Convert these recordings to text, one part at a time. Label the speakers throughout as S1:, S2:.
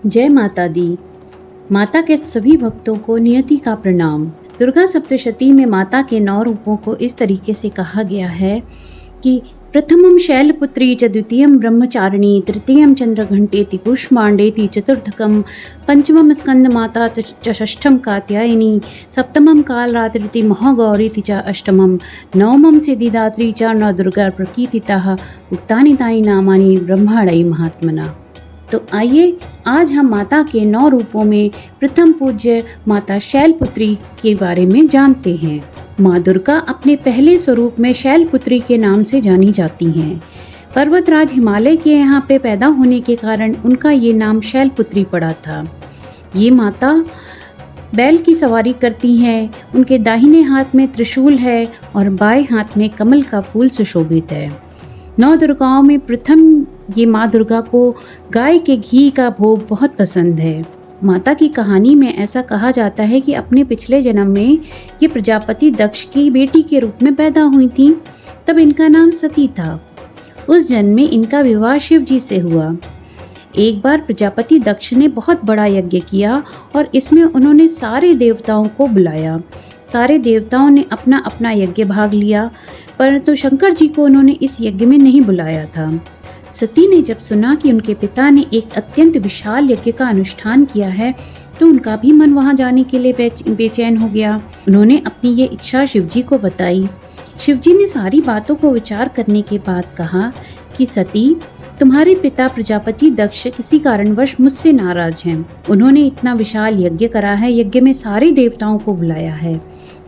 S1: जय माता दी। माता के सभी भक्तों को नियति का प्रणाम। दुर्गा सप्तशती में माता के 9 रूपों को इस तरीके से कहा गया है कि प्रथमम शैलपुत्री च, द्वितीयम ब्रह्मचारिणी, तृतीयम चंद्रघंटेति कुष्मांडेति, चतुर्थकम पंचमम स्कंदमाता च, षष्ठम कात्यायनी, सप्तमम कालरात्रिति महागौरीति च, अष्टमम नवमम सिद्धिदात्री च, नवदुर्गा प्रकीर्तिताः उक्तानि तानि नामानि ब्रह्माण्डै महात्मना। तो आइए आज हम माता के 9 रूपों में प्रथम पूज्य माता शैलपुत्री के बारे में जानते हैं। माँ दुर्गा अपने पहले स्वरूप में शैलपुत्री के नाम से जानी जाती हैं। पर्वतराज हिमालय के यहाँ पे पैदा होने के कारण उनका ये नाम शैलपुत्री पड़ा था। ये माता बैल की सवारी करती हैं। उनके दाहिने हाथ में त्रिशूल है और बाएं हाथ में कमल का फूल सुशोभित है। 9 दुर्गाओं में प्रथम ये माँ दुर्गा को गाय के घी का भोग बहुत पसंद है। माता की कहानी में ऐसा कहा जाता है कि अपने पिछले जन्म में ये प्रजापति दक्ष की बेटी के रूप में पैदा हुई थी। तब इनका नाम सती था। उस जन्म में इनका विवाह शिव जी से हुआ। एक बार प्रजापति दक्ष ने बहुत बड़ा यज्ञ किया और इसमें उन्होंने सारे देवताओं को बुलाया। सारे देवताओं ने अपना अपना यज्ञ भाग लिया, परंतु शंकर जी को उन्होंने इस यज्ञ में नहीं बुलाया था। सती ने जब सुना कि उनके पिता ने एक अत्यंत विशाल यज्ञ का अनुष्ठान किया है तो उनका भी मन वहां जाने के लिए बेचैन हो गया। उन्होंने अपनी ये इच्छा शिवजी को बताई। शिवजी ने सारी बातों को विचार करने के बाद कहा कि सती, तुम्हारे पिता प्रजापति दक्ष किसी कारणवश मुझसे नाराज हैं। उन्होंने इतना विशाल यज्ञ करा है, यज्ञ में सारे देवताओं को बुलाया है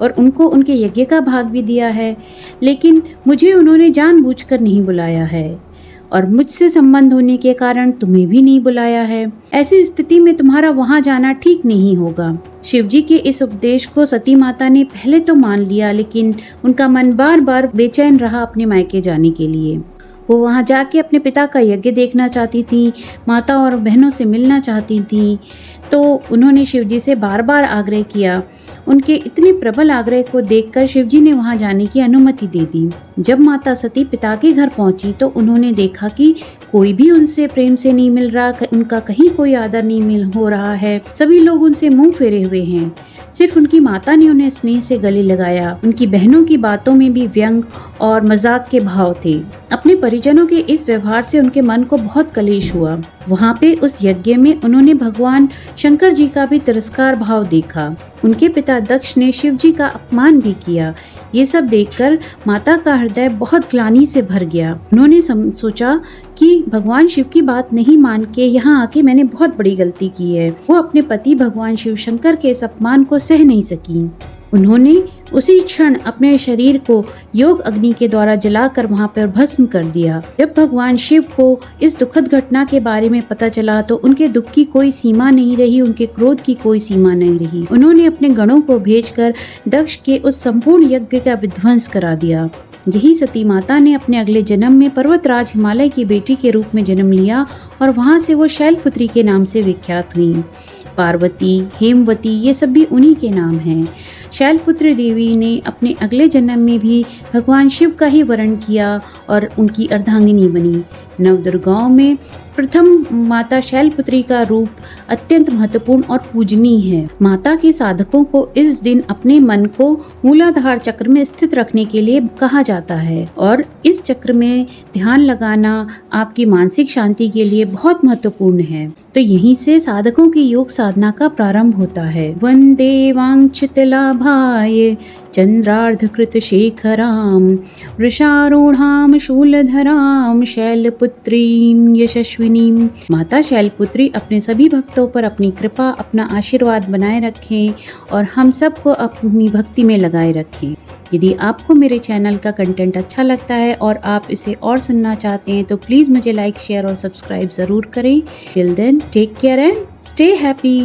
S1: और उनको उनके यज्ञ का भाग भी दिया है, लेकिन मुझे उन्होंने जानबूझकर नहीं बुलाया है और मुझसे संबंध होने के कारण तुम्हें भी नहीं बुलाया है। ऐसी स्थिति में तुम्हारा वहां जाना ठीक नहीं होगा। शिवजी के इस उपदेश को सती माता ने पहले तो मान लिया, लेकिन उनका मन बार बार बेचैन रहा अपने मायके जाने के लिए। वो वहाँ जाके अपने पिता का यज्ञ देखना चाहती थी, माता और बहनों से मिलना चाहती थी। तो उन्होंने शिवजी से बार बार आग्रह किया। उनके इतने प्रबल आग्रह को देखकर शिवजी ने वहाँ जाने की अनुमति दे दी। जब माता सती पिता के घर पहुँची तो उन्होंने देखा कि कोई भी उनसे प्रेम से नहीं मिल रहा, उनका कहीं कोई आदर नहीं मिल हो रहा है। सभी लोग उनसे मुंह फेरे हुए हैं। सिर्फ उनकी माता ने उन्हें स्नेह से गले लगाया। उनकी बहनों की बातों में भी व्यंग और मजाक के भाव थे। अपने परिजनों के इस व्यवहार से उनके मन को बहुत कलेश हुआ। वहाँ पे उस यज्ञ में उन्होंने भगवान शंकर जी का भी तिरस्कार भाव देखा। उनके पिता दक्ष ने शिव जी का अपमान भी किया। ये सब देखकर माता का हृदय बहुत ग्लानि से भर गया। उन्होंने सोचा कि भगवान शिव की बात नहीं मान के यहाँ आके मैंने बहुत बड़ी गलती की है। वो अपने पति भगवान शिव शंकर के इस अपमान को सह नहीं सकी। उन्होंने उसी क्षण अपने शरीर को योग अग्नि के द्वारा जलाकर वहां पर भस्म कर दिया। जब भगवान शिव को इस दुखद घटना के बारे में पता चला तो उनके दुख की कोई सीमा नहीं रही, उनके क्रोध की कोई सीमा नहीं रही। उन्होंने अपने गणों को भेजकर दक्ष के उस संपूर्ण यज्ञ का विध्वंस करा दिया। यही सती माता ने अपने अगले जन्म में पर्वतराज हिमालय की बेटी के रूप में जन्म लिया और वहां से वो शैलपुत्री के नाम से विख्यात हुई। पार्वती, हेमवती, ये सब भी उन्हीं के नाम हैं। शैलपुत्री देवी ने अपने अगले जन्म में भी भगवान शिव का ही वर्ण किया और उनकी अर्धांगिनी बनी। 9 दुर्गाओं में प्रथम माता शैलपुत्री का रूप अत्यंत महत्वपूर्ण और पूजनीय है। माता के साधकों को इस दिन अपने मन को मूलाधार चक्र में स्थित रखने के लिए कहा जाता है और इस चक्र में ध्यान लगाना आपकी मानसिक शांति के लिए बहुत महत्वपूर्ण है। तो यहीं से साधकों की योग साधना का प्रारंभ होता है। वंदे वांछित लाभाय चंद्रार्धकृत शेखराम वृषारूढ़ाम शूलधराम शैलपुत्रीं यशस्विनीं। माता शैलपुत्री अपने सभी भक्तों पर अपनी कृपा, अपना आशीर्वाद बनाए रखें और हम सबको अपनी भक्ति में लगाए रखें। यदि आपको मेरे चैनल का कंटेंट अच्छा लगता है और आप इसे और सुनना चाहते हैं तो प्लीज़ मुझे लाइक, शेयर और सब्सक्राइब ज़रूर करें। Till then take care and stay happy.